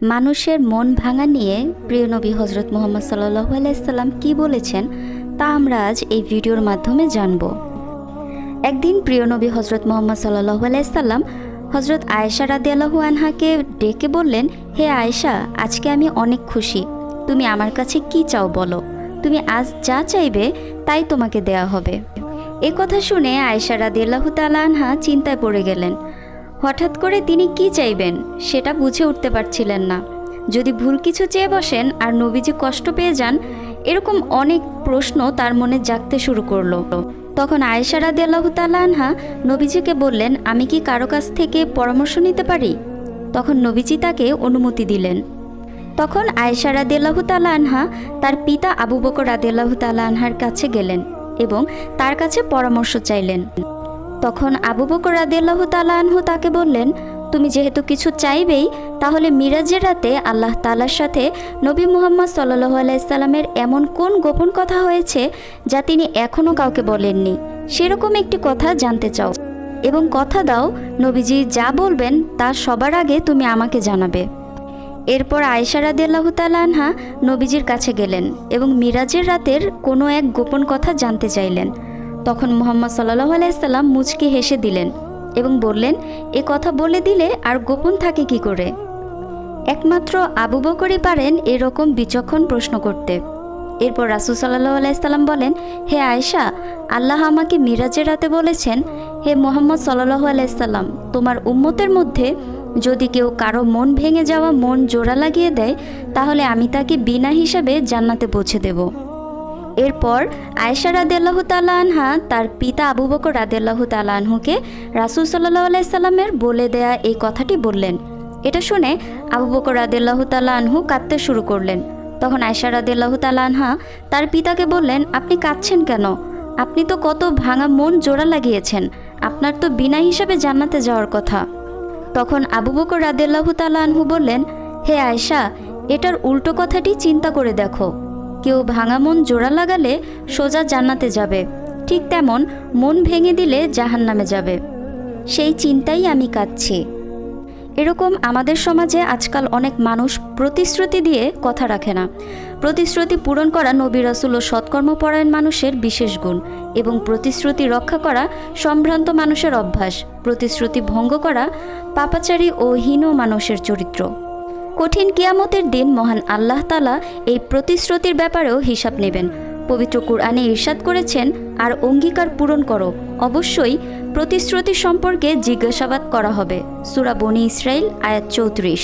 মানুষের মন ভাঙা নিয়ে প্রিয় নবী হজরত মুহাম্মদ সাল্লাল্লাহু আলাইহি সাল্লাম কী বলেছেন তা আমরা আজ এই ভিডিওর মাধ্যমে জানব। একদিন প্রিয় নবী হজরত মুহাম্মদ সাল্লাল্লাহু আলাইহি সাল্লাম হজরত আয়েশা রাদিয়াল্লাহু আনহাকে ডেকে বললেন, হে আয়েশা, আজকে আমি অনেক খুশি। তুমি আমার কাছে কি চাও বলো, তুমি আজ যা চাইবে তাই তোমাকে দেয়া হবে। এ কথা শুনে আয়েশা রাদিয়াল্লাহু তাআলা আনহা চিন্তায় পড়ে গেলেন। হঠাৎ করে তিনি কি চাইবেন সেটা বুঝে উঠতে পারছিলেন না। যদি ভুল কিছু চেয়ে বসেন আর নবীজি কষ্ট পেয়ে যান, এরকম অনেক প্রশ্ন তার মনে জাগতে শুরু করলো। তখন আয়েশা রাদিয়াল্লাহু তাআলা আনহা নবীজিকে বললেন, আমি কি কারো কাছ থেকে পরামর্শ নিতে পারি? তখন নবীজি তাকে অনুমতি দিলেন। তখন আয়েশা রাদিয়াল্লাহু তাআলা আনহা তার পিতা আবু বকর রাদিয়াল্লাহু তাআলা আনহার কাছে গেলেন এবং তার কাছে পরামর্শ চাইলেন। তখন আবু বকর রাদিয়াল্লাহু তাআলা আনহু তাকে বললেন, তুমি যেহেতু কিছু চাইবেই, তাহলে মিরাজের রাতে আল্লাহ তাআলার সাথে নবী মুহাম্মদ সাল্লাল্লাহু আলাইহি সাল্লামের এমন কোন গোপন কথা হয়েছে যা তিনি এখনও কাউকে বলেননি, সেরকম একটি কথা জানতে চাও এবং কথা দাও নবীজি যা বলবেন তা সবার আগে তুমি আমাকে জানাবে। এরপর আয়েশা রাদিয়াল্লাহু তাআলা আনহা নবীজির কাছে গেলেন এবং মিরাজের রাতের কোনো এক গোপন কথা জানতে চাইলেন। তখন মুহাম্মদ সাল্লাল্লাহু আলাইহি সাল্লাম মুচকি হেসে দিলেন এবং বললেন, এ কথা বলে দিলে আর গোপন থাকে কি করে? একমাত্র আবু বকরই পারেন এরকম বিচক্ষণ প্রশ্ন করতে। এরপর রাসূল সাল্লাল্লাহু আলাইহি সাল্লাম বলেন, হে আয়েশা, আল্লাহ আমাকে মিরাজের রাতে বলেছেন, হে মুহাম্মদ সাল্লাল্লাহু আলাইহি সাল্লাম, তোমার উম্মতের মধ্যে যদি কেউ কারো মন ভেঙে যাওয়া মন জোড়া লাগিয়ে দেয়, তাহলে আমি তাকে বিনা হিসাবে জান্নাতে পৌঁছে দেব। এরপর আয়েশা রাদিয়াল্লাহু তাআলা আনহা তার পিতা আবু বকর রাদিয়াল্লাহু তাআলা আনহুকে রাসূল সাল্লাল্লাহু আলাইহি সাল্লামের বলে দেয়া এই কথাটি বললেন। এটা শুনে আবু বকর রাদিয়াল্লাহু তাআলা আনহু কাঁদতে শুরু করলেন। তখন আয়েশা রাদিয়াল্লাহু তাআলা আনহা তার পিতাকে বললেন, আপনি কাঁদছেন কেন? আপনি তো কত ভাঙা মন জোড়া লাগিয়েছেন, আপনার তো বিনা হিসাবে জান্নাতে যাওয়ার কথা। তখন আবু বকর রাদিয়াল্লাহু তাআলা আনহু বললেন, হে আয়েশা, এটার উল্টো কথাটি চিন্তা করে দেখো। কেউ ভাঙা মন জোড়া লাগালে সোজা জান্নাতে যাবে, ঠিক তেমন মন ভেঙে দিলে জাহান্নামে যাবে। সেই চিন্তাই আমি কাঁদছি। এরকম আমাদের সমাজে আজকাল অনেক মানুষ প্রতিশ্রুতি দিয়ে কথা রাখে না। প্রতিশ্রুতি পূরণ করা নবী রাসূল ও সৎকর্মপরায়ণ মানুষের বিশেষ গুণ এবং প্রতিশ্রুতি রক্ষা করা সম্ভ্রান্ত মানুষের অভ্যাস। প্রতিশ্রুতি ভঙ্গ করা পাপাচারী ও হীন মানুষের চরিত্র। কঠিন কিয়ামতের দিন মহান আল্লাহ তাআলা এই প্রতিশ্রুতির ব্যাপারেও হিসাব নেবেন। পবিত্র কুরআনে ইরশাদ করেছেন, আর অঙ্গীকার পূরণ করো, অবশ্যই প্রতিশ্রুতি সম্পর্কে জিজ্ঞাসাবাদ করা হবে। সূরা বনী ইসরাঈল আয়াত 34।